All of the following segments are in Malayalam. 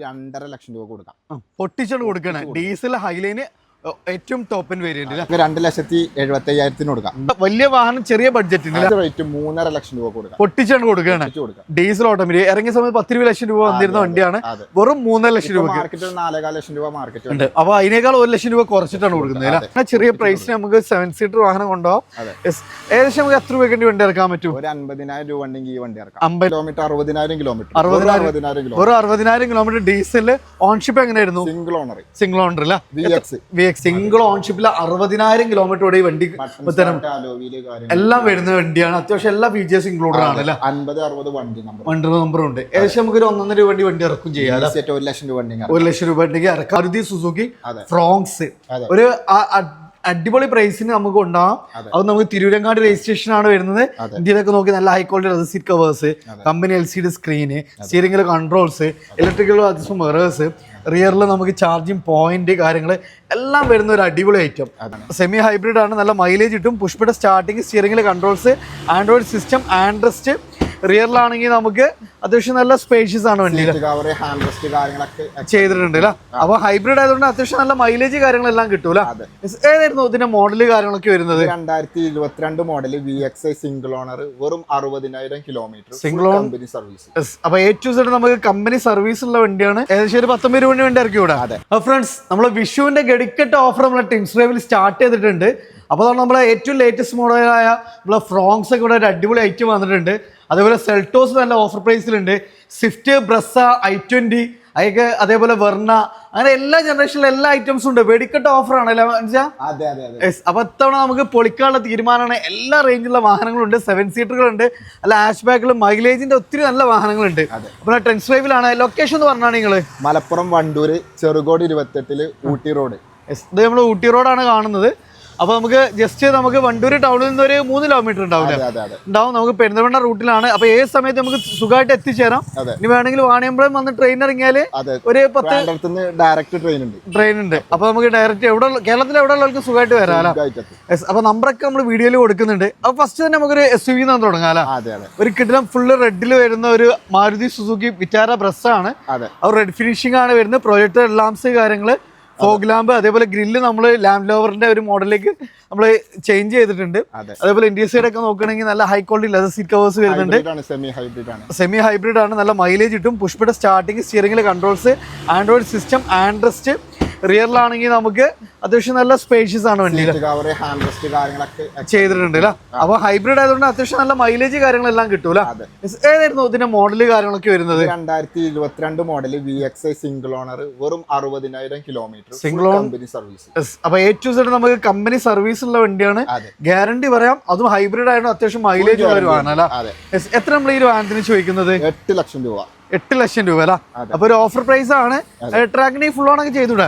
2.5 ലക്ഷം രൂപ കൊടുക്കാം. പൊട്ടിച്ചോണ്ട് കൊടുക്കണം. ഡീസൽ ഹൈലൈന് ഏറ്റവും ടോപ്പ് എൻഡ് വേരിയന്റ് 2,75,000 കൊടുക്കാം. വലിയ വാഹനം ചെറിയ ബഡ്ജറ്റിന് റേറ്റ് 3.5 ലക്ഷം രൂപ കൊടുക്കാം. പൊട്ടിച്ചാണ് കൊടുക്കുകയാണ്. ഡീസൽ ഓട്ടോമാറ്റിക് ഇറങ്ങിയ സമയത്ത് 10-20 ലക്ഷം രൂപ വന്നിരുന്ന വണ്ടിയാണ്. വെറും 3.5 ലക്ഷം രൂപ മാർക്കറ്റ് 4.5 ലക്ഷം രൂപ മാർക്കറ്റ് ഉണ്ട്. അപ്പൊ അതിനേക്കാൾ 1 ലക്ഷം രൂപ കുറച്ചിട്ടാണ് കൊടുക്കുന്നത്. ചെറിയ പ്രൈസിന് നമുക്ക് 7 സീറ്റർ വാഹനം കൊണ്ടുപോകാം. ഏകദേശം നമുക്ക് എത്ര രൂപയ്ക്ക് വണ്ടി ഇറക്കാൻ പറ്റും? ഒരു 50,000 രൂപ ഉണ്ടെങ്കിൽ ഈ വണ്ടി ഇറക്കാം. 50 കിലോമീറ്റർ 60,000 കിലോമീറ്റർ. വെറും 60,000 കിലോമീറ്റർ ഡീസൽ. ഓൺഷിപ്പ് എങ്ങനെയായിരുന്നു? സിംഗിൾ ഓണർ അല്ല, സിംഗിൾ ഓൺഷിപ്പിൽ 60,000 കിലോമീറ്റർ ഓടി വണ്ടി എല്ലാം വരുന്ന വണ്ടിയാണ്. അത്യാവശ്യം എല്ലാ ഫീച്ചേഴ്സ് ഇൻക്ലൂഡഡ് ആണ്. 50-60 വണ്ടി നമ്പറും ഉണ്ട്. ഏകദേശം നമുക്ക് ഒരു 1.5 രൂപ വണ്ടി ഇറക്കും ചെയ്യാം. 1 ലക്ഷം രൂപ 1 ലക്ഷം രൂപ ഉണ്ടെങ്കിൽ ഇറക്കാം. മാരുതി സുസുക്കി ഫ്രോങ്സ് ഒരു അടിപൊളി പ്രൈസിന് നമുക്ക് ഉണ്ടാവാം. അത് നമുക്ക് തിരൂരങ്ങാട് രജിസ്ട്രേഷൻ ആണ് വരുന്നത്. ഇന്ത്യയിലൊക്കെ നോക്കി നല്ല ഹൈ ക്വാളിറ്റി റെസർ seat covers, company LCD screen, സ്റ്റിയറിംഗിൽ കൺട്രോൾസ്, ഇലക്ട്രിക്കൽ മിറേഴ്സ്, റിയറിൽ നമുക്ക് ചാർജിങ് പോയിന്റ് കാര്യങ്ങൾ എല്ലാം വരുന്ന ഒരു അടിപൊളി ഐറ്റം. സെമി ഹൈബ്രിഡ് ആണ്. നല്ല മൈലേജ് കിട്ടും. പുഷ്പയുടെ സ്റ്റാർട്ടിങ്, സ്റ്റിയറിംഗിൽ കൺട്രോൾസ്, ആൻഡ്രോയിഡ് സിസ്റ്റം, ആൻഡ്രസ്റ്റ്. റിയറിലാണെങ്കിൽ നമുക്ക് അത്യാവശ്യം നല്ല സ്പേഷ്യസ് ആണ് വണ്ടി ചെയ്തിട്ടുണ്ട്. അപ്പൊ ഹൈബ്രിഡ് ആയതുകൊണ്ട് അത്യാവശ്യം നല്ല മൈലേജ് കാര്യങ്ങളെല്ലാം കിട്ടൂല. ഏതായിരുന്നു ഇതിന്റെ മോഡല് കാര്യങ്ങളൊക്കെ വരുന്നത്? 2022 മോഡൽ VXi സിംഗിൾ ഓണർ, വെറും 60,000 കിലോമീറ്റർ, സിംഗിൾ കമ്പനി സർവീസ്. അപ്പൊ A to Z നമുക്ക് കമ്പനി സർവീസ് ഉള്ള വണ്ടിയാണ്. ഏകദേശം ഒരു 19 രൂപ വണ്ടി ഇറക്കി കൂടാ. ഫ്രണ്ട്സ്, നമ്മള് വിഷുവിന്റെ ഗഡിക്കറ്റ് ഓഫർ നമ്മളെ ടിംസ് ഡ്രൈവിൽ സ്റ്റാർട്ട് ചെയ്തിട്ടുണ്ട്. അപ്പോൾ നമ്മളെ ഏറ്റവും ലേറ്റസ്റ്റ് മോഡലായ നമ്മളെ ഫ്രോങ്സ് ഒക്കെ ഇവിടെ ഒരു അടിപൊളി ഐറ്റം വന്നിട്ടുണ്ട്. അതേപോലെ സെൽട്ടോസ് നല്ല ഓഫർ പ്രൈസിലുണ്ട്. സ്വിഫ്റ്റ്, ബ്രസ, i20 അതൊക്കെ, അതേപോലെ വെർണ, അങ്ങനെ എല്ലാ ജനറേഷനിലും എല്ലാ ഐറ്റംസും ഉണ്ട്. വെടിക്കെട്ട് ഓഫർ ആണല്ലോ മനസ്സിലാ. അപ്പൊ ഇത്തവണ നമുക്ക് പൊളിക്കാനുള്ള തീരുമാനമാണ്. എല്ലാ റേഞ്ചിലുള്ള വാഹനങ്ങളുണ്ട്. 7 സീറ്ററുകളുണ്ട്, അല്ല ഹാഷ് ബാക്കുകളും, മൈലേജിന്റെ ഒത്തിരി നല്ല വാഹനങ്ങളുണ്ട്. അപ്പൊ ടെൻസ് ഡ്രൈവിലാണ്. ലൊക്കേഷൻ എന്ന് പറഞ്ഞാൽ നിങ്ങള് മലപ്പുറം വണ്ടൂർ ചെറുകോട് 28 ഊട്ടി റോഡ്. ഇത് നമ്മൾ ഊട്ടി റോഡാണ് കാണുന്നത്. അപ്പൊ നമുക്ക് ജസ്റ്റ് നമുക്ക് വണ്ടൂർ ടൗണിൽ നിന്ന് ഒരു 3 കിലോമീറ്റർ ഉണ്ടാവും. നമുക്ക് പെരിന്തൽമണ്ണ റൂട്ടിലാണ്. അപ്പൊ ഏത് സമയത്ത് നമുക്ക് സുഖമായിട്ട് എത്തിച്ചേരാം. ഇനി വേണമെങ്കിൽ വാണിയമ്പലം വന്ന് ട്രെയിൻ ഇറങ്ങിയാൽ ഒരു 10 ഡയറക്റ്റ് ട്രെയിൻ ഉണ്ട്. അപ്പൊ നമുക്ക് ഡയറക്റ്റ് കേരളത്തിൽ എവിടെ ഉള്ളവർക്ക് സുഖമായിട്ട് വരാം. അപ്പൊ നമ്പറൊക്കെ നമ്മൾ വീഡിയോയിൽ കൊടുക്കുന്നുണ്ട്. അപ്പൊ ഫസ്റ്റ് തന്നെ നമുക്കൊരു SUV തുടങ്ങാം. ഒരു കിടിലം ഫുള്ള് റെഡിൽ വരുന്ന ഒരു മാരുതി സുസുക്കി വിറ്റാര ബ്രസ് ആണ്. റെഡ് ഫിനിഷിംഗ് ആണ് വരുന്നത്. പ്രൊജക്ടർ ലാംപ്സ് കാര്യങ്ങള്, ഫോഗ് ലാമ്പ്, അതേപോലെ ഗ്രില്ല് നമ്മൾ ലാമ്പ് ലോവറിന്റെ ഒരു മോഡലിലേക്ക് നമ്മൾ ചേഞ്ച് ചെയ്തിട്ടുണ്ട്. അതേപോലെ ഇന്റീരിയർ സൈഡ് ഒക്കെ നോക്കുകയാണെങ്കിൽ നല്ല high quality leather seat covers വരുന്നുണ്ട്. സെമി ഹൈബ്രിഡ് ആണ്. നല്ല മൈലേജ് കിട്ടും. പുഷ്പയുടെ സ്റ്റാർട്ടിങ്, സ്റ്റിയറിംഗിൽ കൺട്രോൾസ്, ആൻഡ്രോയിഡ് സിസ്റ്റം, ആൻഡ്രസ്റ്റ്. റിയറിലാണെങ്കിൽ നമുക്ക് അത്യാവശ്യം നല്ല സ്പേഷ്യസ് ആണ് വണ്ടി ചെയ്തിട്ടുണ്ട്. അപ്പൊ ഹൈബ്രിഡ് ആയതുകൊണ്ട് അത്യാവശ്യം നല്ല മൈലേജ് കാര്യങ്ങളെല്ലാം കിട്ടൂല. ഏതായിരുന്നു ഇതിന്റെ മോഡല് കാര്യങ്ങളൊക്കെ വരുന്നത്? 2022 മോഡൽ VXi സിംഗിൾ ഓണർ, വെറും 60,000 കിലോമീറ്റർ, സിംഗിൾ കമ്പനി സർവീസ്. അപ്പൊ A to Z നമുക്ക് കമ്പനി സർവീസ് ഉള്ള വണ്ടിയാണ്. ഗ്യാരണ്ടി പറയാം. അതും ഹൈബ്രിഡ് ആയതുകൊണ്ട് അത്യാവശ്യം മൈലേജ് ഉള്ള ഒരു വാഹനം. എത്ര നമ്മൾ ഈ ഒരു വാഹനത്തിന് ചോദിക്കുന്നത്? 8 ലക്ഷം രൂപ. 8 ലക്ഷം രൂപ അല്ല. അപ്പൊ ഒരു ഓഫർ പ്രൈസ് ആണ്. ട്രാക്കിന് ഫുൾ ഓണൊക്കെ ചെയ്തൂടെ?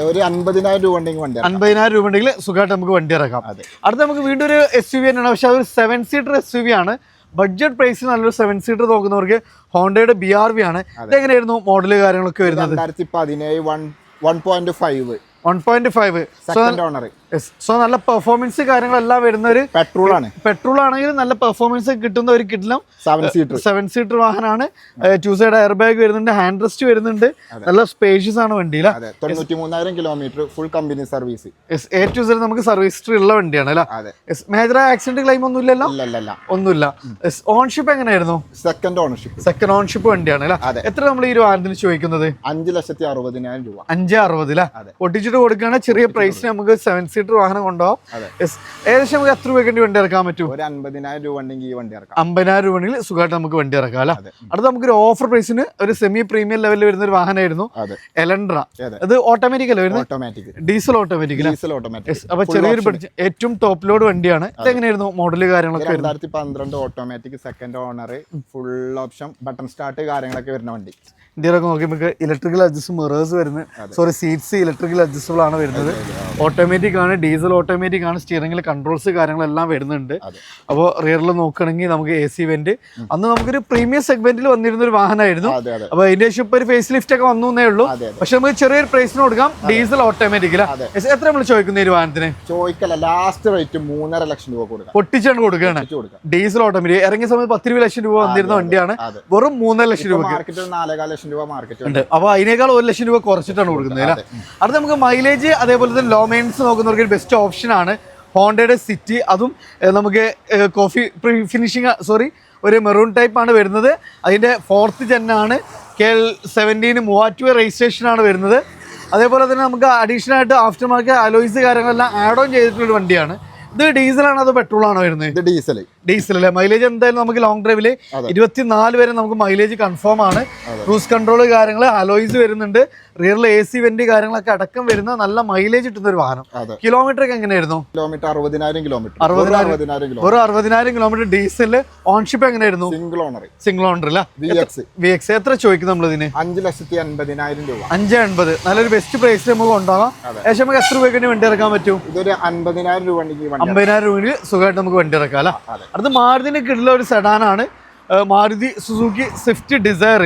ഒരു 50,000 രൂപ ഉണ്ടെങ്കിൽ 50,000 രൂപ ഉണ്ടെങ്കിൽ സുഖമായിട്ട് നമുക്ക് വണ്ടി ഇറക്കാം. അടുത്ത നമുക്ക് വീണ്ടും ഒരു SUV തന്നെയാണ്. പക്ഷെ അതൊരു 7 സീറ്റർ SUV ആണ്. ബഡ്ജറ്റ് പ്രൈസിൽ നല്ലൊരു 7 സീറ്റർ നോക്കുന്നവർക്ക് ഹോണ്ടയുടെ BRV ആണ്. ഇതെങ്ങനെയായിരുന്നു മോഡല് കാര്യങ്ങളൊക്കെ വരുന്നത്? 2017 1.5 സോ നല്ല പെർഫോമൻസ് കാര്യങ്ങളെല്ലാം വരുന്ന ഒരു പെട്രോൾ ആണെങ്കിൽ നല്ല പെർഫോമൻസ് കിട്ടുന്ന ഒരു കിടിലം 7 സീറ്റർ വാഹനമാണ്. 2 സൈഡ് എയർ ബാഗ് വരുന്നുണ്ട്, ഹാൻഡ് റെസ്റ്റ് വരുന്നുണ്ട്. നല്ല സ്പേഷ്യസ് ആണ് വണ്ടിയിൽ. 93,000 kilometre, full company service. A to Z നമുക്ക് സർവീസ് ഹിസ്റ്ററി ഉള്ള വണ്ടിയാണ് അല്ലേ? മേജർ ആക്സിഡന്റ് ക്ലെയിം ഒന്നും ഇല്ലല്ലോ? ഒന്നുമില്ല. ഓൺഷിപ്പ് എങ്ങനെയായിരുന്നു? സെക്കൻഡ് ഓൺഷിപ്പ് വണ്ടിയാണ് അല്ലേ? എത്ര നമ്മൾ ഈ ഒരു വാഹനത്തിന് ചോദിക്കുന്നത്? 5,60,000 രൂപ. 5,60,000 പൊട്ടിച്ചിട്ട് കൊടുക്കുകയാണെങ്കിൽ ചെറിയ പ്രൈസിന് നമുക്ക് 7 സീറ്റർ വാഹനം കൊണ്ടുപോകാം. ഏകദേശം നമുക്ക് എത്ര രൂപയ്ക്ക് വണ്ടി ഇറക്കാൻ പറ്റും? ഒരു 50,000 രൂപ ഉണ്ടെങ്കിൽ ഈ വണ്ടി ഇറക്കാം. 50,000 രൂപ ഉണ്ടെങ്കിൽ സുഖമായിട്ട് നമുക്ക് വണ്ടി ഇറക്കാം അല്ലേ? അടുത്ത നമുക്കൊരു ഓഫർ പ്രൈസിന് ഒരു സെമി പ്രീമിയം ലെവലിൽ വരുന്ന ഒരു വാഹനമായിരുന്നു എലൻഡ്ര. അത് ഓട്ടോമാറ്റിക് അല്ലേ വരുന്നത്? Diesel automatic. അപ്പൊ ചെറിയൊരു ഏറ്റവും ടോപ്പ് ലോഡ് വണ്ടിയാണ്. ഇതെങ്ങനെയായിരുന്നു മോഡല് കാര്യങ്ങളൊക്കെ? 2012 automatic, second owner, full option, button start കാര്യങ്ങളൊക്കെ വരുന്ന വണ്ടി. ഇന്ത്യയിലൊക്കെ നോക്കി നമുക്ക് ഇലക്ട്രിക്കൽ അഡ്ജസ്റ്റ് മിറേഴ്സ് വരുന്നത്. Sorry, seats electrical adjust adjustable ആണ് വരുന്നത്. ഓട്ടോമാറ്റിക് ആണ്, ഡീസൽ ഓട്ടോമാറ്റിക് ആണ്, സ്റ്റിയറിംഗിൽ കൺട്രോൾസ് കാര്യങ്ങളെല്ലാം വരുന്നുണ്ട്. അപ്പോൾ റിയറിൽ നോക്കുകയാണെങ്കിൽ നമുക്ക് AC വെന്റ്, അന്ന് നമുക്കൊരു പ്രീമിയം സെഗ്മെന്റിൽ വന്നിരുന്ന ഒരു വാഹനമായിരുന്നു. അപ്പോൾ അതിന്റെ ശേഷം ഇപ്പോൾ ഒരു ഫേസ് ലിഫ്റ്റ് ഒക്കെ വന്നേ ഉള്ളൂ. പക്ഷെ നമുക്ക് ചെറിയൊരു പ്രൈസിന് കൊടുക്കാം, ഡീസൽ ഓട്ടോമാറ്റിക്. എത്ര നമ്മൾ ചോദിക്കുന്ന ഒരു വാഹനത്തിന്? ചോദിക്കല്ല, ലാസ്റ്റ് റേറ്റ് 3.5 ലക്ഷം രൂപ കൊടുക്കാം. പൊട്ടിച്ചാണ് കൊടുക്കുകയാണ്. ഡീസൽ ഓട്ടോമാറ്റിക് ഇറങ്ങിയ സമയത്ത് 10-20 ലക്ഷം രൂപ വന്നിരുന്ന വണ്ടിയാണ്, വെറും 3.5 ലക്ഷം രൂപ. മാർക്കറ്റിൽ 4.5 ലക്ഷം രൂപ മാർക്കറ്റ് ഉണ്ട്. അപ്പോൾ അതിനേക്കാൾ 1 ലക്ഷം രൂപ കുറച്ചിട്ടാണ് കൊടുക്കുന്നത്. അത് നമുക്ക് മൈലേജ് അതേപോലെ തന്നെ ലോ മെയിൻസ് നോക്കുന്നവർക്ക് ഒരു ബെസ്റ്റ് ഓപ്ഷൻ ആണ് ഹോണ്ടയുടെ സിറ്റി. അതും നമുക്ക് കോഫി ഒരു മെറൂൺ ടൈപ്പ് ആണ് വരുന്നത്. അതിന്റെ 4th ജെൻ ആണ്, KL17 മൂവാറ്റുപുഴ രജിസ്ട്രേഷൻ ആണ് വരുന്നത്. അതേപോലെ തന്നെ നമുക്ക് അഡീഷണൽ ആയിട്ട് ആഫ്റ്റർ മാർക്കറ്റ് അലോയ്സ് കാര്യങ്ങളെല്ലാം ആഡ് ഓൺ ചെയ്തിട്ടുള്ള വണ്ടിയാണ്. ഇത് ഡീസലാണോ അതോ പെട്രോൾ ആണോ വരുന്നത്? ഇത് ഡീസൽ അല്ലേ. മൈലേജ് എന്തായാലും നമുക്ക് ലോങ് ഡ്രൈവില് 24 വരെ നമുക്ക് മൈലേജ് കൺഫേം ആണ്. ക്രൂസ് കൺട്രോൾ കാര്യങ്ങൾ, അലോയ്സ് വരുന്നുണ്ട്, റിയറിൽ AC വെന്റ് കാര്യങ്ങളൊക്കെ അടക്കം വരുന്ന നല്ല മൈലേജ് കിട്ടുന്ന ഒരു വാഹനം. കിലോമീറ്റർ ഒക്കെ എങ്ങനെയായിരുന്നു? Kilometre 60,000 kilometre. 60,000 കിലോമീറ്റർ ഡീസലില്. ഓൺഷിപ്പ് എങ്ങനെയായിരുന്നു? സിംഗിൾ ഓണർ അല്ല. VX എത്ര ചോദിക്കും നമ്മൾ ഇതിന്? 5,80,000 രൂപ. 5.80. നല്ലൊരു ബെസ്റ്റ് പ്രൈസിൽ നമുക്ക് ഉണ്ടാകാം. ഏകദേശം നമുക്ക് എത്ര രൂപയ്ക്ക് വണ്ടി ഇറക്കാൻ പറ്റും? ഇതൊരു 50,000 രൂപ. 50,000 രൂപയിൽ സുഖമായിട്ട് നമുക്ക് വണ്ടി ഇറക്കാം അല്ല. അടുത്ത മാരുതിന് കിട്ടുന്ന ഒരു സെഡാനാണ് Maruti Suzuki Swift Dzire.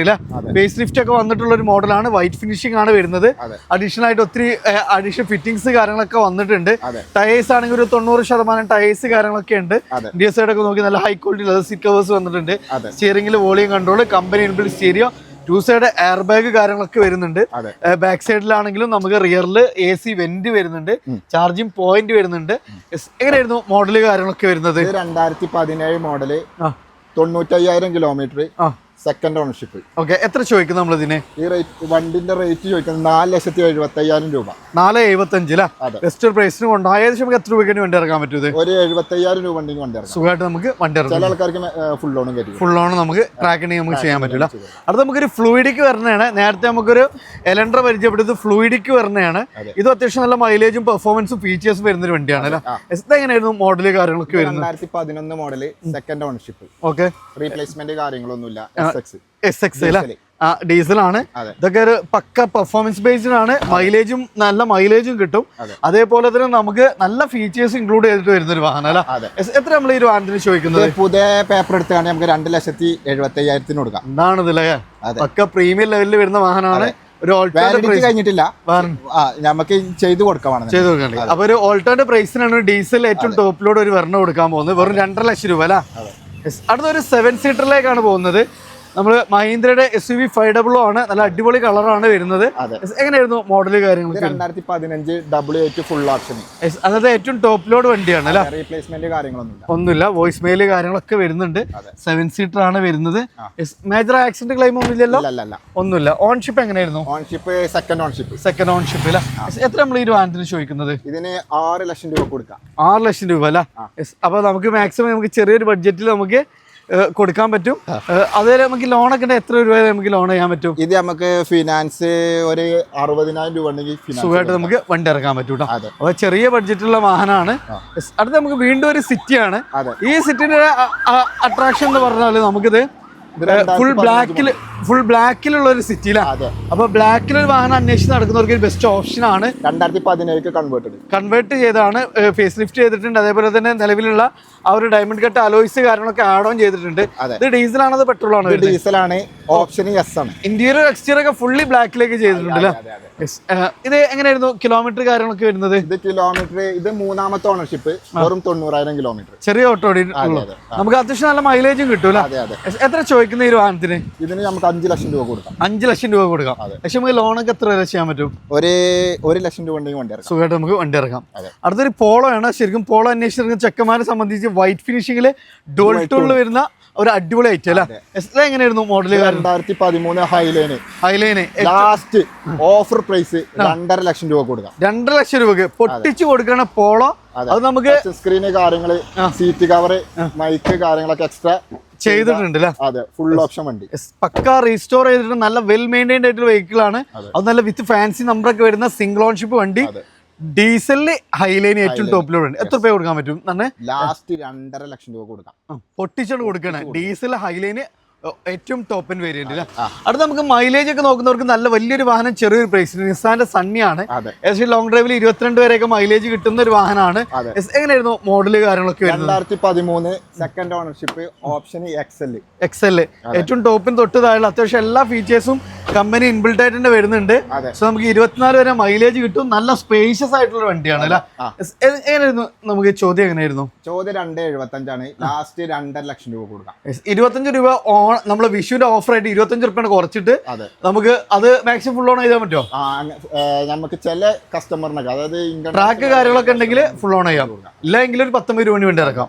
Facelift ഒക്കെ വന്നിട്ടുള്ള ഒരു മോഡലാണ്. വൈറ്റ് ഫിനിഷിംഗ് ആണ് വരുന്നത്. അഡീഷണൽ ആയിട്ട് ഒത്തിരി അഡീഷണൽ ഫിറ്റിംഗ്സ് കാര്യങ്ങളൊക്കെ വന്നിട്ടുണ്ട്. ടയേഴ്സ് ആണെങ്കിൽ ഒരു 90% ടയേഴ്സ് കാര്യങ്ങളൊക്കെ ഉണ്ട്. ഇന്ത്യ സൈഡ് ഒക്കെ നോക്കി നല്ല high quality leather seat covers വന്നിട്ടുണ്ട്. സ്റ്റിയറിംഗിൽ volume control, company inbuilt stereo, 2 side air bag കാര്യങ്ങളൊക്കെ വരുന്നുണ്ട്. ബാക്ക് സൈഡിലാണെങ്കിലും നമുക്ക് റിയറിൽ AC വെന്റ് വരുന്നുണ്ട്, ചാർജിങ് പോയിന്റ് വരുന്നുണ്ട്. എങ്ങനെയായിരുന്നു മോഡല് കാര്യങ്ങളൊക്കെ വരുന്നത്? 2017 model, 95,000 kilometre, second ownership. Okay, എത്ര ചോദിക്കും നമ്മൾ ഇതിന്? ഈ റേറ്റ് വണ്ടിന്റെ റേറ്റ് ചോദിക്കുന്നത് 4,75,000 രൂപ. 4.75 ബെസ്റ്റ് പ്രൈസിന് കൊണ്ട് ഏകദേശം നമുക്ക് എത്ര രൂപയ്ക്ക് വണ്ടി ഇറക്കാൻ പറ്റും? ഒരു 75,000 രൂപ ഉണ്ടെങ്കിൽ വണ്ടി ഇറക്കാം. സുഖമായിട്ട് നമുക്ക് വണ്ടി ഇറക്കാം. ചില ആൾക്കാർക്ക് ഫുൾ ലോണും കയറ്റി ഫുൾ ലോൺ നമുക്ക് ട്രാക്കിങ് നമുക്ക് ചെയ്യാൻ പറ്റില്ല. അത് നമുക്കൊരു ഫ്ലൂയിഡിക്ക് വരുന്നതാണ്. നേരത്തെ നമുക്കൊരു എലൻഡർ പരിചയപ്പെടുന്നത് ഫ്ലൂയിഡിക്ക് വരുന്നതാണ്. ഇത് അത്യാവശ്യം നല്ല മൈലേജും പെർഫോമൻസും ഫീച്ചേഴ്സും വരുന്ന ഒരു വണ്ടിയാണ് അല്ലേ. എങ്ങനെയായിരുന്നു മോഡല് കാര്യങ്ങളൊക്കെ വരുന്നത്? 2011 model, second ownership. Okay, replacement കാര്യങ്ങളൊന്നുമില്ല. SX ഡീസലാണ്. ഇതൊക്കെ ഒരു പക്ക പെർഫോമൻസ് ബേസ്ഡ് ആണ്. മൈലേജും നല്ല മൈലേജും കിട്ടും. അതേപോലെ തന്നെ നമുക്ക് നല്ല ഫീച്ചേഴ്സ് ഇൻക്ലൂഡ് ചെയ്തിട്ട് വരുന്ന ഒരു വാഹനം അല്ല. എത്ര നമ്മൾ ഈ ഒരു വാഹനത്തിന് ചോദിക്കുന്നത്? പുതിയ പേപ്പർ എടുത്താണ് നമുക്ക് 2,70,000 കൊടുക്കാം. എന്താണിത് അല്ലേ? പക്ക പ്രീമിയം ലെവലിൽ വരുന്ന വാഹനമാണ്. ഒരു കഴിഞ്ഞിട്ടില്ല, നമുക്ക് ചെയ്തു കൊടുക്കാം. അപ്പൊ ഒരു ഓൾട്ടർനേറ്റീവ് പ്രൈസിനാണ് ഡീസൽ ഏറ്റവും ടോപ്പിലോട് ഒരു വരണം കൊടുക്കാൻ പോകുന്നത്. വെറും 2.5 ലക്ഷം രൂപ അല്ല. അടുത്തൊരു 7 സീറ്ററിലേക്കാണ് പോകുന്നത്. നമ്മൾ മഹീന്ദ്രയുടെ SUV 500 ആണ്. നല്ല അടിപൊളി കളറാണ് വരുന്നത്. എങ്ങനെയായിരുന്നു മോഡല് കാര്യങ്ങൾ? 2015 W8 ഫുൾ ഓപ്ഷൻ. അതായത് ഏറ്റവും ടോപ്പ് ലോഡ് വണ്ടിയാണ് അല്ലേ. റീപ്ലേസ്മെന്റ് ഒന്നുമില്ല. വോയിസ് മെയിൽ കാര്യങ്ങളൊക്കെ വരുന്നുണ്ട്. 7 സീറ്റർ ആണ് വരുന്നത്. മേജർ ആക്സിഡന്റ് ക്ലെയിം ഒന്നുമില്ലല്ലോ? ഒന്നുമില്ല. ഓൺഷിപ്പ് എങ്ങനെയായിരുന്നു? ഓൺഷിപ്പ് സെക്കൻഡ് ഓൺഷിപ്പ് അല്ല. എത്ര നമ്മൾ ഈ വാഹനത്തിന് ചോദിക്കുന്നത്? ഇതിന് 6 ലക്ഷം രൂപ കൊടുക്കാം. 6 ലക്ഷം രൂപ അല്ല. അപ്പൊ നമുക്ക് മാക്സിമം നമുക്ക് ചെറിയൊരു ബഡ്ജറ്റിൽ നമുക്ക് കൊടുക്കാൻ പറ്റും. അതുവരെ നമുക്ക് ലോണൊക്കെ എത്ര രൂപ നമുക്ക് ലോൺ ചെയ്യാൻ പറ്റും? ഇത് നമുക്ക് ഫിനാൻസ് ഒരു 60,000 രൂപ ഉണ്ടെങ്കിൽ സുഖമായിട്ട് നമുക്ക് വണ്ടി ഇറക്കാൻ പറ്റും കേട്ടോ. അപ്പൊ ചെറിയ ബഡ്ജറ്റുള്ള വാഹനമാണ്. അടുത്ത നമുക്ക് വീണ്ടും ഒരു സിറ്റിയാണ്. ഈ സിറ്റിന്റെ അട്രാക്ഷൻ എന്ന് പറഞ്ഞാൽ നമുക്കിത് ഫുൾ ബ്ലാക്കിലുള്ള ഒരു സിറ്റിയിലാണ്. അപ്പൊ ബ്ലാക്കിലൊരു വാഹനം അന്വേഷിച്ച് നടക്കുന്നവർക്ക് ബെസ്റ്റ് ഓപ്ഷൻ ആണ്. 2017 കൺവേർട്ട് ചെയ്താണ്, ഫേസ് ലിഫ്റ്റ് ചെയ്തിട്ടുണ്ട്. അതേപോലെ തന്നെ നിലവിലുള്ള ആ ഒരു ഡയമണ്ട് കട്ട് അലോയ്സ് കാര്യങ്ങളൊക്കെ ആഡ് ഓൺ ചെയ്തിട്ടുണ്ട്. ഇത് ഡീസലാണോ അതോ പെട്രോൾ ആണോ? ഡീസലാണ്. ഓപ്ഷൻ യെസ് ആണ്. ഇന്റീരിയർ എക്സ്റ്റീരിയർ ഒക്കെ ഫുള്ളി ബ്ലാക്കിലേക്ക് ചെയ്തിട്ടുണ്ട്. ഇത് എങ്ങനെയായിരുന്നു കിലോമീറ്റർ കാര്യങ്ങളൊക്കെ വരുന്നത്? ഇത് കിലോമീറ്റർ ഇത് 3ാമത്തെ ഓണർഷിപ്പ്, വെറും 90,000 കിലോമീറ്റർ. ചെറിയ ഓട്ടോ. നമുക്ക് അത്യാവശ്യം നല്ല മൈലേജും കിട്ടൂല. എത്ര ചോദിക്കുന്ന ഈ വാഹനത്തിന്? ഇതിന് നമുക്ക് 5 ലക്ഷം രൂപ കൊടുക്കാം. 5 ലക്ഷം രൂപ കൊടുക്കാം. പക്ഷെ നമുക്ക് ലോണൊക്കെ എത്ര വരെ ചെയ്യാൻ പറ്റും? ഒരു 1 ലക്ഷം രൂപ ഉണ്ടെങ്കിൽ വണ്ടി ഇറക്കാം. സുഖമായിട്ട് നമുക്ക് വണ്ടി ഇറക്കാം. അടുത്തൊരു പോളോ ആണ്. ശരിക്കും പോളോ അന്വേഷിച്ചിരിക്കുന്ന ചെക്കന്മാരെ സംബന്ധിച്ച് വൈറ്റ് ഫിനിഷിംഗില് ഡുവൽ ടൂണിൽ വരുന്ന ഒരു അടിപൊളി ഐറ്റം അല്ലേ. എങ്ങനെയായിരുന്നു model? 2013 highline last offer price 2.5 lakh രൂപ കൊടുക്കാം. 2.5 ലക്ഷം രൂപക്ക് പൊട്ടിച്ചു കൊടുക്കണ പോളോ. അത് നമുക്ക് സ്ക്രീന് കാര്യങ്ങള്, സീറ്റ് കവറ്, മൈക്ക് കാര്യങ്ങളൊക്കെ എക്സ്ട്രാ ചെയ്തിട്ടുണ്ട്. അതെ, ഫുൾ ഓപ്ഷൻ വണ്ടി. പക്ക റീസ്റ്റോർ ചെയ്തിട്ട് നല്ല വെൽ മെയിൻറ്റൈൻഡ് ആയിട്ടുള്ള വെഹിക്കിൾ ആണ്. അത് നല്ല വിത്ത് ഫാൻസി നമ്പറൊക്കെ വരുന്ന സിംഗിൾ ഓൺഷിപ്പ് വണ്ടി. ഡീസലിന് ഹൈലൈന് ഏറ്റവും ടോപ്പിലോട് എത്ര രൂപ കൊടുക്കാൻ പറ്റും? ലാസ്റ്റ് 2.5 ലക്ഷം രൂപ കൊടുക്കാം. പൊട്ടിച്ചോണ്ട് കൊടുക്കണേ. ഡീസൽ ഹൈലൈന് ഏറ്റവും ടോപ്പ് എൻഡ് വേരിയന്റ് അല്ലേ? അടുത്ത നമുക്ക് മൈലേജ് ഒക്കെ നോക്കുന്നവർക്ക് നല്ല വലിയൊരു വാഹനം ചെറിയൊരു പ്രൈസിൽ നിസാന്റെ സണ്ണിയാണ്. ഏകദേശം ലോങ് ഡ്രൈവിൽ 22 വരെയൊക്കെ മൈലേജ് കിട്ടുന്ന ഒരു വാഹനമാണ്. എങ്ങനെയായിരുന്നു മോഡല് കാര്യങ്ങളൊക്കെ? 2013 സെക്കൻഡ് ഓണർഷിപ്പ്, ഓപ്ഷൻ എക്സൽ ഏറ്റവും ടോപ്പിന് തൊട്ട് താഴെ അത്യാവശ്യം എല്ലാ ഫീച്ചേഴ്സും കമ്പനി ഇൻബിൽട്ട് ആയിട്ട് തന്നെ വരുന്നുണ്ട്. സോ നമുക്ക് 24 വരെ മൈലേജ് കിട്ടും. നല്ല സ്പേഷ്യസ് ആയിട്ടുള്ള വണ്ടിയാണ് അല്ലേ? എങ്ങനെയായിരുന്നു നമുക്ക് ചോദ്യം? എങ്ങനെയായിരുന്നു ചോദ്യം? 2.75 ലാസ്റ്റ് 2.5 ലക്ഷം രൂപ കൊടുക്കാം. 25 രൂപ നമ്മളെ വിഷുവിന്റെ ഓഫർ ആയിട്ട് 25 രൂപ കുറച്ചിട്ട് നമുക്ക് അത് മാക്സിമം ഫുൾ ഓൺ ചെയ്താൽ പറ്റുമോ? നമുക്ക് ചില കസ്റ്റമറിനൊക്കെ അതായത് ട്രാക്ക് കാര്യങ്ങളൊക്കെ ഉണ്ടെങ്കിൽ ഫുൾ ഓൺ ചെയ്യാം. ഇല്ല എങ്കിൽ ഒരു 19 രൂപ വേണ്ടി ഇറക്കാം.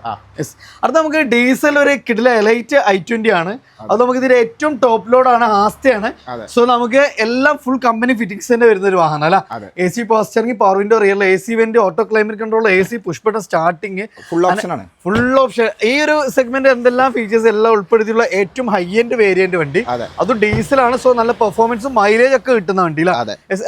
അടുത്ത നമുക്ക് ഡീസൽ ഒരു കിഡിലെ എലൈറ്റ് i20 ആണ്. അത് നമുക്ക് ഇതിന്റെ ഏറ്റവും ടോപ്പ് ലോഡ് ആണ്, ആസ്തയാണ്. സോ നമുക്ക് എല്ലാം ഫുൾ കമ്പനി ഫിറ്റിംഗ്സ് തന്നെ വരുന്ന ഒരു വാഹനം അല്ല? AC power steering, power window, rear AC vent, auto climate control, AC push button starting, full option ആണ്. Full option. ഈ ഒരു സെഗ്മെന്റ് എന്തെല്ലാം ഫീച്ചേഴ്സ് എല്ലാം ഉൾപ്പെടുത്തിയുള്ള ഏറ്റവും ഹൈ എൻഡ് വേരിയന്റ് വണ്ടി. അത് ഡീസലാണ്. സോ നല്ല പെർഫോമൻസും മൈലേജ് ഒക്കെ കിട്ടുന്ന വണ്ടി.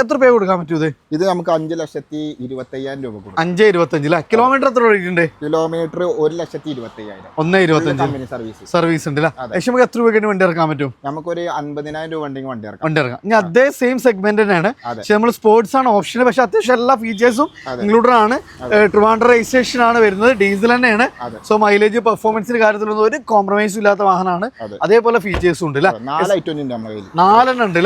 എത്ര രൂപ കൊടുക്കാൻ പറ്റും ഇത്? നമുക്ക് 5,25,000 രൂപ കൊടുക്കും. 5,25,000. കിലോമീറ്റർ എത്ര ഓടിയിട്ടുണ്ട്? കിലോമീറ്റർ 1,25,000. 1,25,000 സർവീസ് ഉണ്ട്. നമുക്ക് എത്ര രൂപയ്ക്ക് വണ്ടി ഇറക്കാൻ പറ്റും? നമുക്കൊരു 50,000 രൂപ വണ്ടി ഇറക്കാം. ഇനി അതേ സെയിം സെഗ്മെന്റ് തന്നെയാണ്. പക്ഷെ നമ്മൾ സ്പോർട്സ് ആണ് ഓപ്ഷൻ. പക്ഷെ അത്യാവശ്യം എല്ലാ ഫീച്ചേഴ്സും ഇൻക്ലൂഡഡ് ആണ്. ട്രിവാൻഡ്രം രജിസ്ട്രേഷൻ ആണ് വരുന്നത്. ഡീസൽ തന്നെയാണ്. സോ മൈലേജ് പെർഫോമൻസിന്റെ കാര്യത്തിലൊന്നും ഒരു കോംപ്രമൈസും ഇല്ലാത്ത വാഹനമാണ്. അതേപോലെ ഫീച്ചേഴ്സും ഉണ്ട്. 4 ഉണ്ട്.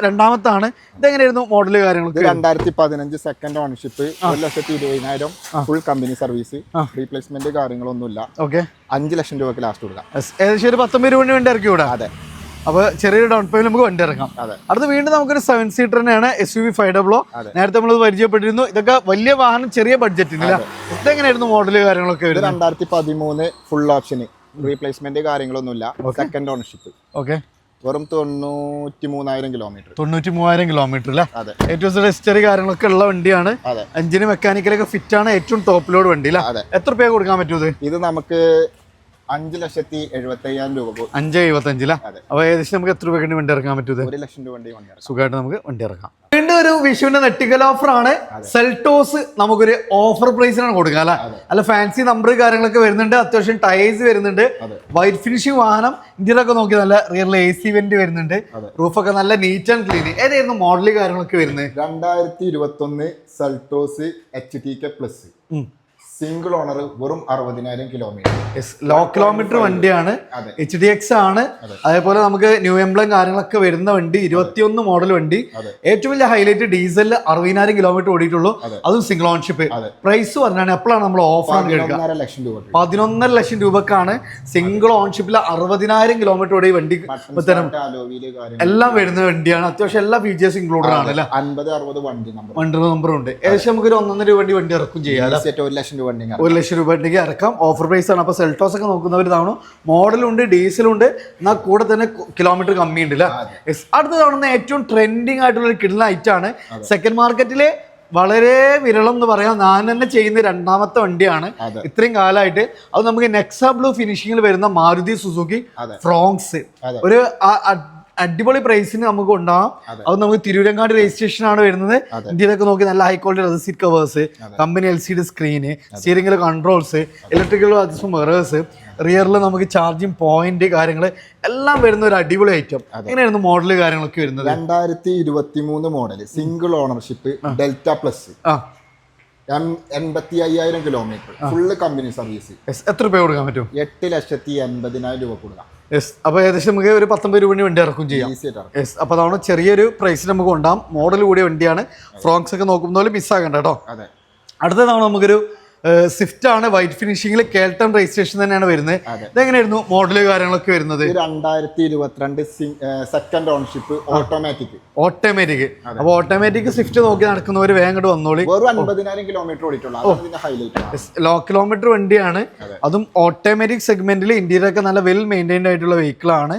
രണ്ടാമത്താണ്. ഇതെങ്ങനെയായിരുന്നു മോഡല് കാര്യങ്ങളൊക്കെ? 2015 second ownership, 1,20,000 full company service, replacement കാര്യങ്ങളൊന്നുമില്ല. 5 ലക്ഷം രൂപക്ക് ലാസ്റ്റ് കൊടുക്കാം. ഏകദേശം ഒരു 19 രൂപ വേണ്ടി ഇറക്കി വിടാം. അതെ. അപ്പൊ ചെറിയൊരു ഡൗൺ പേയ്മെന്റ് നമുക്ക് വണ്ടി ഇറക്കാം. അടുത്ത വീണ്ടും നമുക്കൊരു 7 സീറ്റർ തന്നെയാണ്, SUV 500. നേരത്തെ നമ്മൾ പരിചയപ്പെട്ടിരുന്നു. ഇതൊക്കെ വലിയ വാഹനം, ചെറിയ ബഡ്ജറ്റിന്. ഇതെങ്ങനെയായിരുന്നു മോഡല് കാര്യങ്ങളൊക്കെ? 2013 ഫുൾ ഓപ്ഷൻ, റീപ്ലേസ്മെന്റ് കാര്യങ്ങളൊന്നുമില്ല, സെക്കൻഡ് ഓണർഷിപ്പ്. വെറും 93,000 കിലോമീറ്റർ. 93,000 കിലോമീറ്റർ അല്ലേ? ഏറ്റവും ഹിസ്റ്ററി കാര്യങ്ങളൊക്കെ ഉള്ള വണ്ടിയാണ്. എഞ്ചിന് മെക്കാനിക്കലൊക്കെ ഫിറ്റ് ആണ്. ഏറ്റവും ടോപ്പ് ലോഡ് വണ്ടി അല്ലേ? എത്ര രൂപ കൊടുക്കാൻ പറ്റും? ഇത് നമുക്ക് 5,75,000 രൂപ. 5,75,000 അല്ലേ? അപ്പൊ ഏകദേശം നമുക്ക് എത്ര രൂപ വണ്ടി ഇറക്കാൻ പറ്റും? 1 ലക്ഷം രൂപ വണ്ടി സുഖമായിട്ട് നമുക്ക് വണ്ടി ഇറക്കാം. വീണ്ടും ഒരു വിഷുവിന്റെ നെട്ടിക്കൽ ഓഫർ ആണ്. സെൽട്ടോസ് നമുക്കൊരു ഓഫർ പ്രൈസിനാണ് കൊടുക്കുക അല്ലെ? അല്ല ഫാൻസി നമ്പർ കാര്യങ്ങളൊക്കെ വരുന്നുണ്ട്. അത്യാവശ്യം ടയേഴ്സ് വരുന്നുണ്ട്. വൈറ്റ് ഫിനിഷിംഗ് വാഹനം. ഇന്ത്യയിലൊക്കെ നോക്കി നല്ല റിയൽ AC വെന്റ് വരുന്നുണ്ട്. റൂഫൊക്കെ നല്ല നീറ്റ് ആൻഡ് ക്ലീൻ. ഏതായിരുന്നു മോഡല് കാര്യങ്ങളൊക്കെ വരുന്നത്? 2021 Seltos HTK plus, single owner, വെറും 60,000 കിലോമീറ്റർ. ലോ കിലോമീറ്റർ വണ്ടിയാണ്. HDX ആണ്. അതേപോലെ നമുക്ക് ന്യൂ എംബ്ലം കാര്യങ്ങളൊക്കെ വരുന്ന വണ്ടി. 21 മോഡൽ വണ്ടി. ഏറ്റവും വലിയ ഹൈലൈറ്റ് ഡീസലിൽ 60,000 കിലോമീറ്റർ ഓടിയിട്ടുള്ളൂ. അതും സിംഗിൾ ഓൺഷിപ്പ്. പ്രൈസ് പറഞ്ഞാണ് എപ്പോഴാണ് നമ്മൾ ഓഫർ 11.5 ലക്ഷം രൂപക്കാണ് സിംഗിൾ ഓൺഷിപ്പിൽ 60,000 കിലോമീറ്റർ ഓടിയ വണ്ടി. എല്ലാം വരുന്ന വണ്ടിയാണ്. അത്യാവശ്യം എല്ലാ ഫീച്ചേഴ്സും ഇൻക്ലൂഡഡ് ആണ് അല്ലേ? 50-60 വണ്ടി നമ്പർ ഉണ്ട്. ഏകദേശം നമുക്കൊരു 1.5 രൂപ വണ്ടി ഇറക്കും ചെയ്യാം. 1 ലക്ഷം രൂപ 1 ലക്ഷം രൂപ ഇറക്കാം. ഓഫർ പ്രൈസ് ആണ്. അപ്പൊ സെൽട്ടോസ് ഒക്കെ നോക്കുന്നവർ തവണ മോഡലുണ്ട്, ഡീസലുണ്ട്, എന്നാൽ കൂടെ തന്നെ കിലോമീറ്റർ കമ്മിയുണ്ട് അല്ലേ? അടുത്ത തവണ ഏറ്റവും ട്രെൻഡിങ് ആയിട്ടുള്ള ഒരു കിഡ്ലൻ ഐറ്റം ആണ്. സെക്കൻഡ് മാർക്കറ്റിലെ വളരെ വിരളം എന്ന് പറയാം. ഞാൻ തന്നെ ചെയ്യുന്ന 2ാമത്തെ വണ്ടിയാണ് ഇത്രയും കാലമായിട്ട്. അത് നമുക്ക് നെക്സ ബ്ലൂ ഫിനിഷിംഗിൽ വരുന്ന മാരുതി സുസുക്കി ഫ്രോങ്സ്. ഒരു അടിപൊളി പ്രൈസിന് നമുക്ക് ഉണ്ടാവാം. അത് നമുക്ക് തിരൂരങ്ങാട് രജിസ്ട്രേഷൻ ആണ് വരുന്നത്. ഇന്ത്യയിലൊക്കെ നോക്കി നല്ല high quality leather seat covers, company LCD screen, സ്റ്റിയറിംഗിൽ കൺട്രോൾസ്, ഇലക്ട്രിക്കൽ മിറേഴ്സ്, റിയറിൽ നമുക്ക് ചാർജിങ് പോയിന്റ് കാര്യങ്ങൾ എല്ലാം വരുന്ന ഒരു അടിപൊളി ഐറ്റം. എങ്ങനെയായിരുന്നു മോഡല് കാര്യങ്ങളൊക്കെ വരുന്നത്? 2023 model, single ownership, delta plus, 85,000 kilometre, full company service. എത്ര രൂപ കൊടുക്കാൻ പറ്റും? 8,80,000 രൂപ കൊടുക്കാം. അപ്പൊ ഏകദേശം നമുക്ക് ഒരു 19 രൂപ വണ്ടി ഇറക്കും ചെയ്യാം. അപ്പൊ അതാണ് ചെറിയൊരു പ്രൈസിൽ നമുക്ക് ഉണ്ടാകും. മോഡൽ കൂടിയ വണ്ടിയാണ്. ഫ്രോങ്സ് ഒക്കെ നോക്കുന്ന പോലെ മിസ്സാകണ്ട കേട്ടോ. അടുത്തതാണ് നമുക്കൊരു സ്വിഫ്റ്റ് ആണ്. വൈറ്റ് ഫിനിഷിംഗിൽ കേൾട്ടൺ രജിസ്ട്രേഷൻ തന്നെയാണ് വരുന്നത്. ഇതെങ്ങനെയായിരുന്നു മോഡല് കാര്യങ്ങളൊക്കെ വരുന്നത്? 2022 സെക്കൻഡ് ഓൺഷിപ്പ്, ഓട്ടോമാറ്റിക്. അപ്പൊ ഓട്ടോമാറ്റിക് സ്വിഫ്റ്റ് നോക്കി നടക്കുന്നവര് വേഗം ഇങ്ങോട്ട് വന്നോളി. 50,000 കിലോമീറ്റർ ഓടിയിട്ടുള്ളൂ. ലോ കിലോമീറ്റർ വണ്ടിയാണ്. അതും ഓട്ടോമാറ്റിക് സെഗ്മെന്റിൽ ഇന്ത്യയിലൊക്കെ നല്ല വെൽ മെയിൻറ്റൈൻഡ് ആയിട്ടുള്ള വെഹിക്കിൾ ആണ്.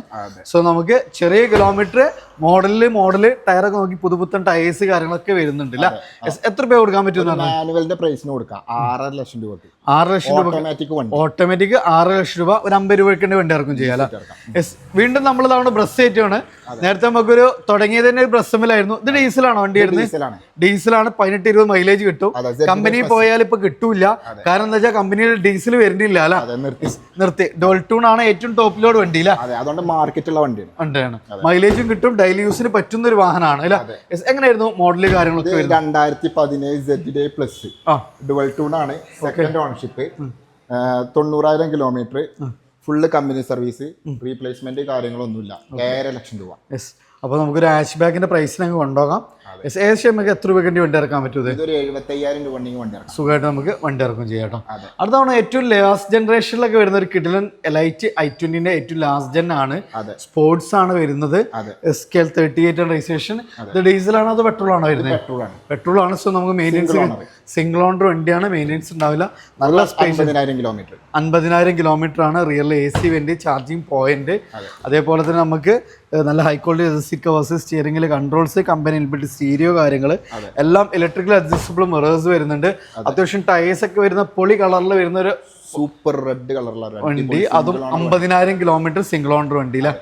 സോ നമുക്ക് ചെറിയ കിലോമീറ്റർ മോഡല് ടയറൊക്കെ നോക്കി പുതുപുത്തൻ ടയേഴ്സ് കാര്യങ്ങളൊക്കെ വരുന്നുണ്ട് അല്ലേ? എത്ര രൂപ കൊടുക്കാൻ പറ്റും? മാനുവലിന്റെ പ്രൈസിന് കൊടുക്കാം 6.5 ലക്ഷം രൂപ. 6 ലക്ഷം രൂപ ഓട്ടോമാറ്റിക് 6 ലക്ഷം രൂപ, ഒരു 50 രൂപയ്ക്ക് വണ്ടി ഇറക്കും ചെയ്യാം. വീണ്ടും നമ്മൾ തവണ ബ്രസ് ആയിട്ടാണ്. നേരത്തെ നമുക്കൊരു തുടങ്ങിയത് തന്നെ ബ്രസ്സമിലായിരുന്നു. ഇത് ഡീസലാണോ വണ്ടി വരുന്നത്? ഡീസലാണ്. 18-20 മൈലേജ് കിട്ടും. കമ്പനി പോയാൽ ഇപ്പൊ കിട്ടൂല. കാരണം എന്താ വെച്ചാൽ കമ്പനിയിൽ ഡീസൽ വരുന്നില്ല അല്ല, നിർത്തി. ഡോൾട്ടൂൺ ആണ് ഏറ്റവും ടോപ്പ് ലോഡ് വണ്ടി അല്ലേ? അതുകൊണ്ട് മാർക്കറ്റുള്ള വണ്ടിയാണ്. മൈലേജും കിട്ടും, ഡെയിലി യൂസിന് പറ്റുന്ന ഒരു വാഹനമാണ് അല്ലേ? എങ്ങനെയായിരുന്നു മോഡല് കാര്യങ്ങളൊക്കെ? 2017 ZD പ്ലസ് ഡുവൽ ടൂൺ ആണ്. Second ownership, 90,000 kilometre, full company service, replacement കാര്യങ്ങളൊന്നുമില്ല. 1.5 ലക്ഷം രൂപ. അപ്പോൾ നമുക്കൊരു ഹാഷ് ബാഗിന്റെ പ്രൈസിന് അങ്ങ് കൊണ്ടുപോകാം. ഏകദേശം നമുക്ക് എത്ര രൂപയ്ക്ക് വണ്ടി ഇറക്കാൻ പറ്റും? ഇതൊരു 75,000 രൂപ വണ്ടി ഇറക്കാം. സുഖമായിട്ട് നമുക്ക് വണ്ടി ഇറക്കും ചെയ്യാം കേട്ടോ. അടുത്തവണ ഏറ്റവും ലാസ്റ്റ് ജനറേഷനിലൊക്കെ വരുന്ന ഒരു കിടിലൻ എലൈറ്റ് i20ന്റെ ഏറ്റവും ലാസ്റ്റ് ജെൻ ആണ്. സ്പോർട്സ് ആണ് വരുന്നത്. SKL 38 registration. ഇത് ഡീസലാണോ അതോ പെട്രോൾ ആണോ വരുന്നത്? പെട്രോൾ ആണ്. സോ നമുക്ക് മെയിൻ്റെനൻസ് സിംഗിൾ ഓണർ വണ്ടിയാണ്, മെയിൻ്റെനൻസ് ഉണ്ടാവില്ല. നല്ല സ്പേസ്. 50,000 കിലോമീറ്റർ ആണ്. റിയൽ AC വണ്ടി, ചാർജിങ് പോയിന്റ്. അതേപോലെ തന്നെ നമുക്ക് നല്ല ഹൈ ക്വാളിറ്റി സീറ്റ് കവേഴ്സ്, സ്റ്റിയറിംഗിൽ കൺട്രോൾസ്, കമ്പനി ഇൻബിൽറ്റ് സ്റ്റീരിയോ കാര്യങ്ങൾ എല്ലാം, ഇലക്ട്രിക്കൽ അഡ്ജസ്റ്റബിൾ മിറേഴ്സ് വരുന്നുണ്ട്. അത്യാവശ്യം ടയേഴ്സ് ഒക്കെ വരുന്ന പൊളി കളറിൽ വരുന്ന ഒരു സൂപ്പർ റെഡ് കളറിലുള്ള വണ്ടി. അതും 50,000 കിലോമീറ്റർ സിംഗിൾ ഓണർ വണ്ടി അല്ലേ?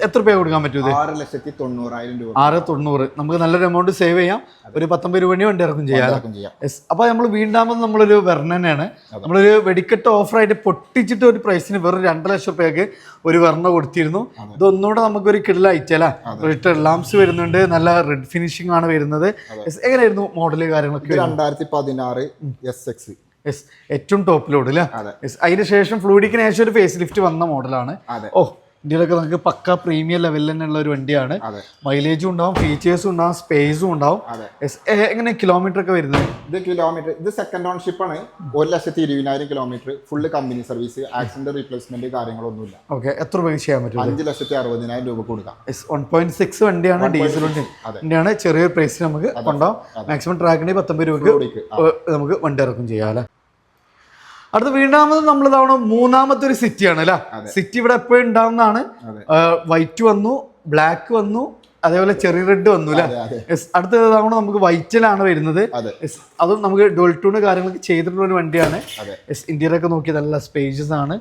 എത്ര രൂപ കൊടുക്കാൻ പറ്റും? 6,90,000 രൂപ. 6,90,000. നമുക്ക് നല്ലൊരു എമൗണ്ട് സേവ് ചെയ്യാം. ഒരു 19 രൂപ വണ്ടി ഇറക്കും ചെയ്യാം. അപ്പൊ നമ്മൾ വീണ്ടാകുമ്പോൾ നമ്മളൊരു വെർണനാണ്. നമ്മളൊരു വെടിക്കെട്ട് ഓഫറായിട്ട് പൊട്ടിച്ചിട്ട് ഒരു പ്രൈസിന് വെറും 2 ലക്ഷം രൂപയ്ക്ക് ഒരു വെർണ കൊടുത്തിരുന്നു. ഇതൊന്നുകൂടെ നമുക്കൊരു കിടില ഐറ്റല്ല. റിട്ടേൺ ലാംപ്സ് വരുന്നുണ്ട്, നല്ല റെഡ് ഫിനിഷിംഗ് ആണ് വരുന്നത്. എങ്ങനെയായിരുന്നു മോഡല് കാര്യങ്ങളൊക്കെ? 2016 SX ഏറ്റവും ടോപ്പ് ലോഡ് അല്ലേ? അതിന് ശേഷം ഫ്ലൂയിഡിക്കിന് ശേഷം ഒരു ഫേസ് ലിഫ്റ്റ് വന്ന മോഡലാണ്. ഇന്ത്യയിലൊക്കെ നമുക്ക് പക്ക പ്രീമിയം ലെവലിൽ തന്നെയുള്ള ഒരു വണ്ടിയാണ്. മൈലേജും ഉണ്ടാവും, ഫീച്ചേഴ്സും ഉണ്ടാവും, സ്പേസും ഉണ്ടാവും. എങ്ങനെ കിലോമീറ്റർ ഒക്കെ വരുന്നത്? ഇത് സെക്കൻഡ് ഓൺഷിപ്പ് ആണ്. 1,20,000 kilometre, full company service, accident replacement കാര്യങ്ങളൊന്നുമില്ല. ഓക്കെ, എത്ര രൂപ ചെയ്യാൻ പറ്റും? 5,60,000 രൂപ കൊടുക്കാം. 1.6 വണ്ടിയാണ്, ഡീസൽ വണ്ടിയാണ്. ചെറിയൊരു പ്രൈസിൽ നമുക്ക് കൊണ്ടുപോകാം. മാക്സിമം ട്രാക്കിന് 19 രൂപയ്ക്ക് നമുക്ക് വണ്ടി ഇറക്കും ചെയ്യാം അല്ലേ? അടുത്ത വീണ്ടാമത് നമ്മൾ തവണ മൂന്നാമത്തെ ഒരു സിറ്റിയാണ് അല്ലേ? സിറ്റി ഇവിടെ എപ്പോഴും ഉണ്ടാവുന്നതാണ്. വൈറ്റ് വന്നു, ബ്ലാക്ക് വന്നു, അതേപോലെ ചെറിയ റെഡ് വന്നു അല്ലേ? അടുത്ത തവണ നമുക്ക് വൈറ്റിലാണ് വരുന്നത്. അതും നമുക്ക് ഡോൾട്ടൂണ് കാര്യങ്ങളൊക്കെ ചെയ്തിട്ടുള്ള ഒരു വണ്ടിയാണ്. ഇന്ത്യയിലൊക്കെ നോക്കി നല്ല സ്പേഷ്യസ് ആണ്.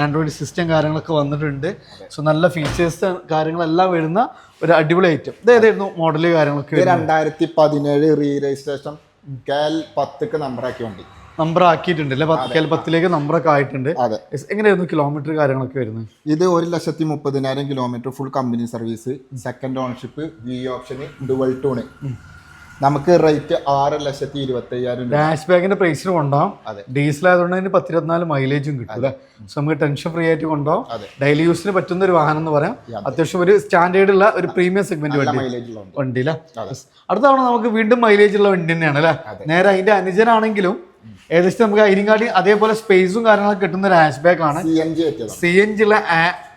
ആൻഡ്രോയിഡ് സിസ്റ്റം കാര്യങ്ങളൊക്കെ വന്നിട്ടുണ്ട്. സോ നല്ല ഫീച്ചേഴ്സ് കാര്യങ്ങളെല്ലാം വരുന്ന ഒരു അടിപൊളി ഐറ്റം. ഇത് ഏതായിരുന്നു മോഡല് കാര്യങ്ങളൊക്കെ? 2017 റീ രജിസ്ട്രേഷൻ KL 10 നമ്പറാക്കി വണ്ടി. നമ്പർ ആക്കിയിട്ടുണ്ടല്ലേ? KL 10 നമ്പറൊക്കെ ആയിട്ടുണ്ട്. എങ്ങനെയായിരുന്നു കിലോമീറ്റർ കാര്യങ്ങളൊക്കെ വരുന്നത്? ഇത് 1,30,000 kilometre, full company service, second ownership, V option, dual tone. നമുക്ക് റേറ്റ് 6,25,000. ഡാഷ് ബാഗിന്റെ പ്രൈസിന് കൊണ്ടുപോകാം. ഡീസൽ ആയതുകൊണ്ട് അതിന് 10-24 മൈലേജും കിട്ടും അല്ലേ? സോ നമുക്ക് ടെൻഷൻ ഫ്രീ ആയിട്ട് കൊണ്ടുപോകാം. ഡെയിലി യൂസിന് പറ്റുന്ന ഒരു വാഹനം എന്ന് പറയാം. അത്യാവശ്യം ഒരു സ്റ്റാൻഡേർഡ് ഉള്ള ഒരു പ്രീമിയം സെഗ്മെന്റ് വണ്ടി അല്ലേ? അടുത്ത തവണ നമുക്ക് വീണ്ടും മൈലേജ് ഉള്ള വണ്ടി തന്നെയാണ് അല്ലേ? നേരെ അതിന്റെ അനുജനാണെങ്കിലും ഏകദേശം നമുക്ക് അതിനെക്കാട്ടി അതേപോലെ സ്പേസും കാര്യങ്ങളൊക്കെ കിട്ടുന്ന ഒരു ഹാഷ് ബാഗ് ആണ്. CNG ഉള്ള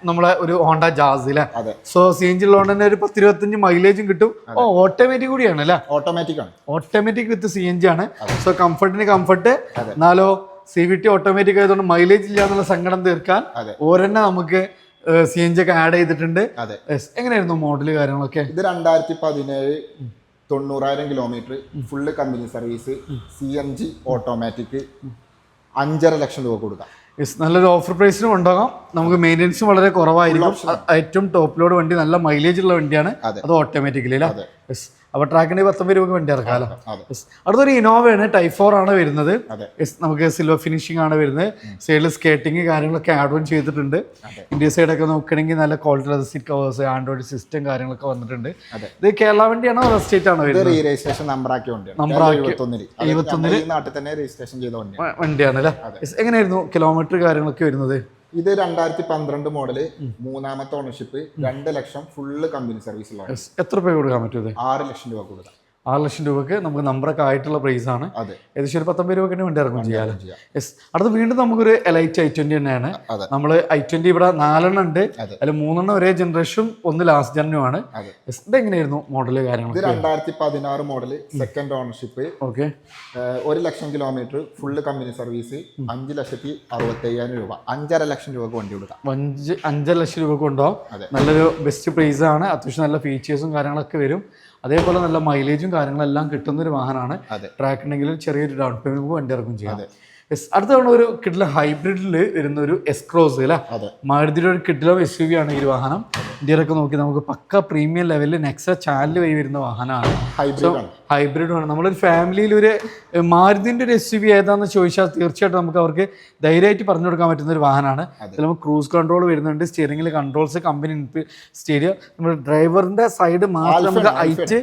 നമ്മളെ ഒരു ഹോണ്ട ജാസ് അല്ലേ? സോ CNG ഉള്ളതുകൊണ്ട് തന്നെ ഒരു 10-25 മൈലേജും കിട്ടും. ഓട്ടോമാറ്റിക് കൂടിയാണ് അല്ലേ? ഓട്ടോമാറ്റിക് വിത്ത് CNG ആണ്. സോ കംഫർട്ടിന് കംഫർട്ട്, എന്നാലോ CVT ഓട്ടോമാറ്റിക് ആയതുകൊണ്ട് മൈലേജ് ഇല്ല എന്നുള്ള സങ്കടം തീർക്കാൻ ഓരെന്നെ നമുക്ക് CNG ഒക്കെ ആഡ് ചെയ്തിട്ടുണ്ട്. എങ്ങനെയായിരുന്നു മോഡല് കാര്യങ്ങളൊക്കെ? ഇത് 2017 90,000 kilometre, full company service, CNG automatic, 5.5 ലക്ഷം രൂപ കൊടുക്കാം. നല്ലൊരു ഓഫർ പ്രൈസിനും ഉണ്ടാകാം. നമുക്ക് മെയിൻ്റെനൻസും വളരെ കുറവായിരിക്കും. ഏറ്റവും ടോപ്പ് ലോഡ് വണ്ടി, നല്ല മൈലേജ് ഉള്ള വണ്ടിയാണ്. അത് ഓട്ടോമാറ്റിക്കലി അല്ലേ? അപ്പോൾ ട്രാക്കിന് 19 രൂപ വണ്ടി ഇറക്കാമല്ലോ. അടുത്തൊരു ഇനോവയാണ്. Type 4 ആണ് വരുന്നത്. നമുക്ക് സിൽവർ ഫിനിഷിംഗ് ആണ് വരുന്നത്. സൈഡിൽ സ്കേറ്റിംഗ് കാര്യങ്ങളൊക്കെ ആഡ് ഓൺ ചെയ്തിട്ടുണ്ട്. ഇന്ത്യ സൈഡൊക്കെ നോക്കുകയാണെങ്കിൽ നല്ല quality seat covers, Android system കാര്യങ്ങളൊക്കെ വന്നിട്ടുണ്ട്. ഇത് കേരള വണ്ടിയാണോ അതോ സ്റ്റേറ്റ് ആണോ വരുന്നത്? വണ്ടിയാണ് അല്ലേ? എങ്ങനെയായിരുന്നു കിലോമീറ്റർ കാര്യങ്ങളൊക്കെ വരുന്നത്? ഇത് 2012 മോഡല്, മൂന്നാമത്തെ ഓണർഷിപ്പ്, 2 ലക്ഷം ഫുള്ള് കമ്പനി സർവീസ്. എത്ര രൂപ കൊടുക്കാൻ പറ്റും? 6 ലക്ഷം രൂപ കൊടുക്കാം. 6 ലക്ഷം രൂപക്ക് നമുക്ക് നമ്പറൊക്കെ ആയിട്ടുള്ള പ്രൈസ് ആണ്. അതെ. ഏകദേശം ഒരു 19 രൂപയ്ക്ക് വണ്ടി ഇറങ്ങും ചെയ്യാം. യെസ്. അടുത്ത വീണ്ടും നമുക്കൊരു എലൈറ്റ് i20 തന്നെയാണ്. നമ്മൾ i20 ഇവിടെ 4 ഉണ്ട്. അതിൽ 3 ഒരേ ജനറേഷൻ, 1 ലാസ്റ്റ് ജനുമാണ്. ഇത് എങ്ങനെയായിരുന്നു മോഡല് കാര്യങ്ങൾ? 2016 മോഡല്, സെക്കൻഡ് ഓണർഷിപ്പ്. ഓക്കെ. 1 ലക്ഷം കിലോമീറ്റർ, ഫുള്ള് കമ്പനി സർവീസ്, 5,65,000 രൂപ, 5.5 ലക്ഷം രൂപ വണ്ടി കൊടുക്കാം. 5 ലക്ഷം രൂപ കൊണ്ടോ നല്ലൊരു ബെസ്റ്റ് പ്രൈസ് ആണ്. അത്യാവശ്യം നല്ല ഫീച്ചേഴ്സും കാര്യങ്ങളൊക്കെ വരും. അതേപോലെ നല്ല മൈലേജും കാര്യങ്ങളെല്ലാം കിട്ടുന്ന ഒരു വാഹനമാണ്. ട്രാക്ക് ഉണ്ടെങ്കിൽ ചെറിയൊരു ഡൗൺ പേയ്മെന്റ് വണ്ടി ഇറക്കും ചെയ്യാം. അടുത്ത തവണ ഒരു കിഡിലെ ഹൈബ്രിഡിൽ വരുന്ന ഒരു എസ്ക്രോസ് അല്ലേ, മാരുതിയുടെ ഒരു കിഡിലോ SUV ആണ് ഈ വാഹനം. ഇന്ത്യയിലൊക്കെ നോക്കി നമുക്ക് പക്ക പ്രീമിയം ലെവലിൽ നെക്സ ചാനൽ വഴി വരുന്ന വാഹനമാണ്. ഹൈബ്രിഡ് ആണ്. നമ്മളൊരു ഫാമിലിയിൽ ഒരു മാരുതിൻ്റെ ഒരു SUV ഏതാണെന്ന് ചോദിച്ചാൽ തീർച്ചയായിട്ടും നമുക്ക് അവർക്ക് ധൈര്യമായിട്ട് പറഞ്ഞു കൊടുക്കാൻ പറ്റുന്ന ഒരു വാഹനമാണ്. അതിൽ നമുക്ക് ക്രൂസ് കൺട്രോൾ വരുന്നുണ്ട്, സ്റ്റിയറിംഗിൽ കൺട്രോൾസ്, കമ്പനി സ്റ്റീരിയോ, നമ്മുടെ ഡ്രൈവറിന്റെ സൈഡ് മാത്രം നമുക്ക് ഹൈറ്റ്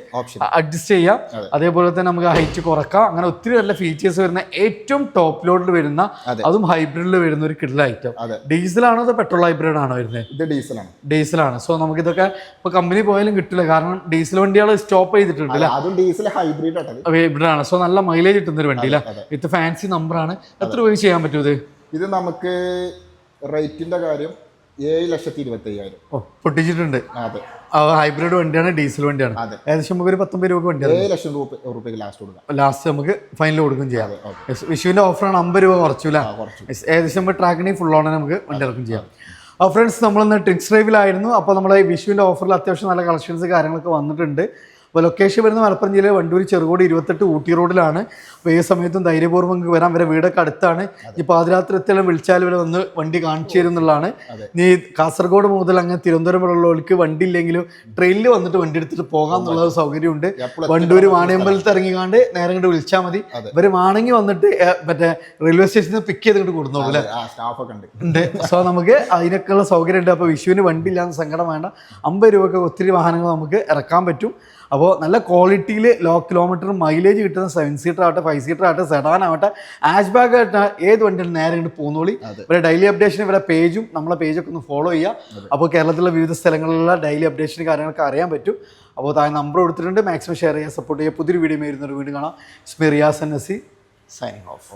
അഡ്ജസ്റ്റ് ചെയ്യാം. അതേപോലെ തന്നെ നമുക്ക് ഹൈറ്റ് കുറക്കാം. അങ്ങനെ ഒത്തിരി നല്ല ഫീച്ചേഴ്സ് വരുന്ന ഏറ്റവും ടോപ്പ് ലോഡിൽ വരുന്ന, അതും ഹൈബ്രിഡിൽ വരുന്ന ഒരു കിഡിൽ ഐറ്റം. ഡീസലാണോ അതോ പെട്രോൾ ഹൈബ്രിഡ് ആണോ വരുന്നത്? ഇത് ഡീസലാണ്. സോ നമുക്ക് ഇതൊക്കെ ഇപ്പൊ കമ്പനി പോയാലും കിട്ടില്ല, കാരണം ഡീസൽ വണ്ടികൾ സ്റ്റോപ്പ് ചെയ്തിട്ടുണ്ട്. ഹൈബ്രിഡ് ആണ്. സോ നല്ല മൈലേജ് കിട്ടുന്ന ഒരു വണ്ടി അല്ലേ, വിത്ത് ഫാൻസി നമ്പറാണ്. എത്ര രൂപ ചെയ്യാൻ പറ്റും ഇത്? ഇത് നമുക്ക് റേറ്റിന്റെ കാര്യം 7,25,000. പൊട്ടിച്ചിട്ടുണ്ട്. ഹൈബ്രിഡ് വണ്ടിയാണ്, ഡീസൽ വണ്ടിയാണ്. ഏകദേശം നമുക്ക് ഒരു 19 രൂപ വണ്ടി 7 ലക്ഷം രൂപ ലാസ്റ്റ് നമുക്ക് ഫൈനൽ കൊടുക്കും ചെയ്യാം. വിഷുവിന്റെ ഓഫറാണ്, 50 രൂപ കുറച്ചില്ല. ഏകദേശം നമുക്ക് ട്രാക്കിന് ഫുൾ ഓൺ നമുക്ക് വണ്ടി ഇറക്കും ചെയ്യാം. ഫ്രണ്ട്സ്, നമ്മളിന്ന് ടെക്സ് ഡ്രൈവിലായിരുന്നു. അപ്പോൾ നമ്മൾ വിഷുവിന്റെ ഓഫറിൽ അത്യാവശ്യം നല്ല കളക്ഷൻസ് കാര്യങ്ങളൊക്കെ വന്നിട്ടുണ്ട്. അപ്പോൾ ലൊക്കേഷൻ വരുന്ന മലപ്പുറം ജില്ലയിൽ വണ്ടൂർ ചെറുകോട് 28 ഊട്ടി റോഡിലാണ്. അപ്പോൾ ഏത് സമയത്തും ധൈര്യപൂർവ്വം നിങ്ങൾക്ക് വരാം. വരെ വീടൊക്കെ അടുത്താണ്. ഈ പാതിരാത്രി എത്തിയാലും വിളിച്ചാൽ വരെ വന്ന് വണ്ടി കാണിച്ചു തരും എന്നുള്ളതാണ്. നീ കാസർഗോഡ് മുതൽ അങ്ങനെ തിരുവനന്തപുരം ഉള്ളവർക്ക് വണ്ടി ഇല്ലെങ്കിലും ട്രെയിനിൽ വന്നിട്ട് വണ്ടി എടുത്തിട്ട് പോകാം എന്നുള്ള സൗകര്യമുണ്ട്. വണ്ടൂർ വാണിയമ്പലത്ത് ഇറങ്ങിക്കാണ്ട് നേരെ ഇങ്ങോട്ട് വിളിച്ചാൽ മതി. ഇവർ വാണെങ്കിൽ വന്നിട്ട് മറ്റേ റെയിൽവേ സ്റ്റേഷനിൽ പിക്ക് ചെയ്തിട്ട് കൊടുത്തോളൂ അല്ലേ, ഉണ്ട്. സോ നമുക്ക് അതിനൊക്കെയുള്ള സൗകര്യം ഉണ്ട്. അപ്പോൾ വിഷുവിന് വണ്ടി ഇല്ലാന്ന് സങ്കടം വേണ്ട. 50 രൂപയ്ക്ക് ഒത്തിരി വാഹനങ്ങൾ നമുക്ക് ഇറക്കാൻ പറ്റും. അപ്പോൾ നല്ല ക്വാളിറ്റിയിൽ ലോ കിലോമീറ്റർ മൈലേജ് കിട്ടുന്ന 7 സീറ്റർ ആവട്ടെ, 5 സീറ്റർ ആവട്ടെ, സെഡാൻ ആവട്ടെ, ആഷ് ബാഗ് ആവട്ടെ, ഏത് വണ്ടിയും നേരെ ഇങ്ങോട്ട് പോന്നോളി. ഇവരെ ഡെയിലി അപ്ഡേഷൻ, ഇവരെ പേജും നമ്മളെ പേജൊക്കെ ഒന്ന് ഫോളോ ചെയ്യുക. അപ്പോൾ കേരളത്തിലെ വിവിധ സ്ഥലങ്ങളിലുള്ള ഡെയിലി അപ്ഡേഷൻ കാര്യങ്ങളൊക്കെ അറിയാൻ പറ്റും. അപ്പോൾ താഴെ നമ്പർ കൊടുത്തിട്ടുണ്ട്. മാക്സിമം ഷെയർ ചെയ്യുക, സപ്പോർട്ട് ചെയ്യുക. പുതിയൊരു വീഡിയോ വരുന്നൊരു വീണ്ടും കാണാം. Riyas NSC signing off.